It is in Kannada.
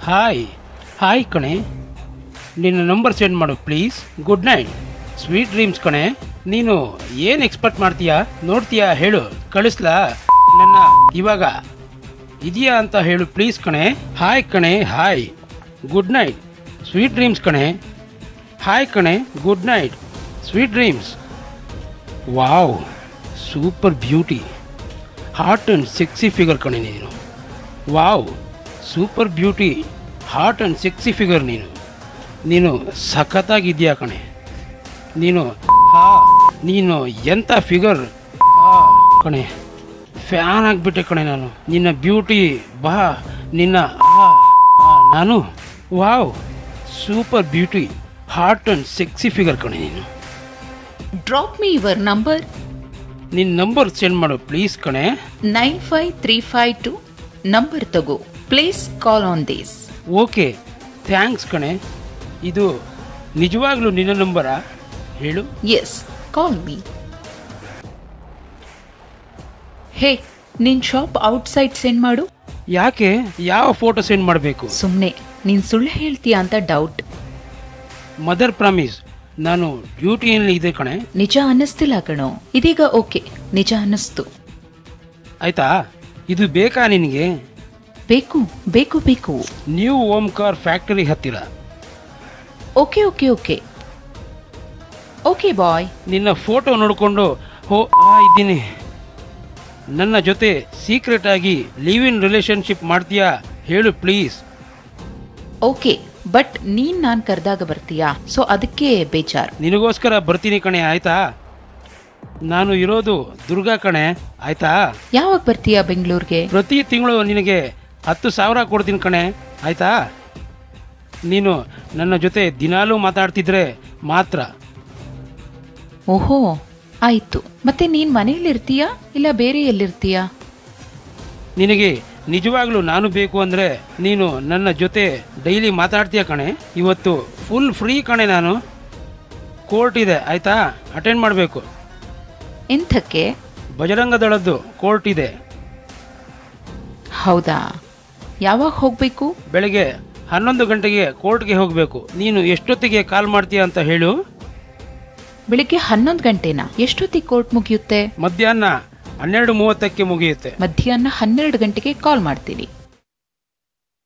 ಹಾಯ್ ಹಾಯ್ ಕಣೆ, ನಿನ್ನ ನಂಬರ್ ಸೆಂಡ್ ಮಾಡು please. Good night, sweet dreams ಕಣೆ. ನೀನು ಏನು ಎಕ್ಸ್ಪೆಕ್ಟ್ ಮಾಡ್ತೀಯಾ, ನೋಡ್ತೀಯಾ ಹೇಳು, ಕಳಿಸ್ಲಾ ನನ್ನ ಇವಾಗ ಇದೆಯಾ ಅಂತ ಹೇಳು ಪ್ಲೀಸ್ ಕಣೆ. ಹಾಯ್ ಕಣೆ, hi, good night, sweet dreams ಕಣೆ. ಹಾಯ್ ಕಣೆ, good night, sweet dreams. Wow, super beauty, hot and sexy figure ಕಣೆ ನೀನು. Wow, super beauty, hot and sexy figure ನೀನು ಸಖತ್ತಾಗಿದ್ಯಾ ಕಣೆ. ನೀನು ಎಂಥ ಫಿಗರ್ ಕಣೆ, ಫ್ಯಾನ್ ಆಗಿಬಿಟ್ಟೆ ಕಣೆ ನಾನು ನಿನ್ನ ಬ್ಯೂಟಿ. ನಿನ್ನ ನಾನು wow, super beauty, hot and sexy figure ಕಣೆ ನೀನು. Drop me your number. ನಿನ್ನ ನಂಬರ್ ಸೆಂಡ್ ಮಾಡು ಪ್ಲೀಸ್ ಕಣೆ. 95352 ನಂಬರ್ ತಗೋ, please call on this. Okay, thanks ಕಣೆ. ಇದು ನಿಜವಾಗ್ಲೂ ನಿನ್ನ ನಂಬರಾ ಹೇಳು? S, call me. ಹೇ, ನಿನ್ ಶಾಪ್ ಔಟ್ಸೈಡ್ ಸೆಂಡ್ ಮಾಡು. ಯಾಕೆ, ಯಾವ ಫೋಟೋ ಸೆಂಡ್ ಮಾಡಬೇಕು? ಸುಮ್ಮನೆ ನೀನ್ ಸುಳ್ಳು ಹೇಳ್ತೀಯಾ ಅಂತ ಡೌಟ್. ಮದರ್ ಪ್ರಾಮಿಸ್, ನಾನು ಡ್ಯೂಟಿಯಲ್ಲಿ ಇದೆ ಕಣೆ. ನಿಜ ಅನ್ನಿಸ್ತಿಲ್ಲ ಕಣೋ. ಇದೀಗ ಓಕೆ, ನಿಜ ಅನ್ನಿಸ್ತು. ಆಯ್ತಾ, ಇದು ಬೇಕಾ ನಿನಗೆ? ಬೇಕು ಬೇಕು ಬೇಕು. ನ್ಯೂ ಓಂಕಾರ್ ಫ್ಯಾಕ್ಟರಿ ಹತ್ತಿರ. Okay okay okay okay bye. ನಿನ್ನ ಫೋಟೋ ನೋಡಿಕೊಂಡು ಇದ್ದೀನಿ. ನನ್ನ ಜೊತೆ ಸೀಕ್ರೆಟ್ ಆಗಿ ಲಿವ್ ಇನ್ ರಿಲೇಶನ್ಶಿಪ್ ಮಾಡ್ತೀಯಾ ಹೇಳು ಪ್ಲೀಸ್. ಓಕೆ, ಬಟ್ ನೀನ್ ನಾನ್ ಕರೆದಾಗ ಬರ್ತೀಯಾ, ಸೊ ಅದಕ್ಕೆ ಬೇಜಾರು. ನಿನಗೋಸ್ಕರ ಬರ್ತೀನಿ ಕಣೆ, ಆಯ್ತಾ? ನಾನು ಇರೋದು ದುರ್ಗಾ ಕಣೆ, ಆಯ್ತಾ? ಯಾವಾಗ ಬರ್ತೀಯಾ ಬೆಂಗಳೂರಿಗೆ? ಪ್ರತಿ ತಿಂಗಳು ನಿನಗೆ 10,000 ಕೊಡ್ತೀನಿ ಕಣೆ, ಆಯ್ತಾ? ನೀನು ನನ್ನ ಜೊತೆ ದಿನಾಲೂ ಮಾತಾಡ್ತಿದ್ರೆ ಮಾತ್ರ. ಓಹೋ, ಆಯ್ತು. ಮತ್ತೆ ನೀನ್ ಮನೇಲಿ ಇರ್ತೀಯಾ ಇಲ್ಲ ಬೇರೆ ಎಲ್ಲಿರ್ತೀಯಾ? ನಿನಗೆ ನಿಜವಾಗ್ಲೂ ನಾನು ಬೇಕು ಅಂದ್ರೆ ನೀನು ನನ್ನ ಜೊತೆ ಡೈಲಿ ಮಾತಾಡ್ತೀಯ ಕಣೆ. ಇವತ್ತು ಫುಲ್ ಫ್ರೀ ಕಣೆ ನಾನು. ಕೋರ್ಟ್ ಇದೆ ಆಯ್ತಾ, ಅಟೆಂಡ್ ಮಾಡಬೇಕು. ಎಂಥಕ್ಕೆ? ಬಜರಂಗ ದಳದ್ದು ಕೋರ್ಟ್ ಇದೆ. ಹೌದಾ, ಯಾವಾಗ ಹೋಗ್ಬೇಕು? ಬೆಳಗ್ಗೆ 11 ಗಂಟೆಗೆ ಕೋರ್ಟ್ಗೆ ಹೋಗಬೇಕು. ನೀನು ಎಷ್ಟೊತ್ತಿಗೆ ಕಾಲ್ ಮಾಡ್ತೀಯ ಅಂತ ಹೇಳು. ಬೆಳಿಗ್ಗೆ 11 ಗಂಟೆನಾ? ಎಷ್ಟೊತ್ತಿಗೆ ಕೋರ್ಟ್ ಮುಗಿಯುತ್ತೆ? ಮಧ್ಯಾಹ್ನ 12:30ಕ್ಕೆ ಮುಗಿಯುತ್ತೆ. ಮಧ್ಯಾಹ್ನ 12 ಗಂಟೆಗೆ ಕಾಲ್ ಮಾಡ್ತೀನಿ.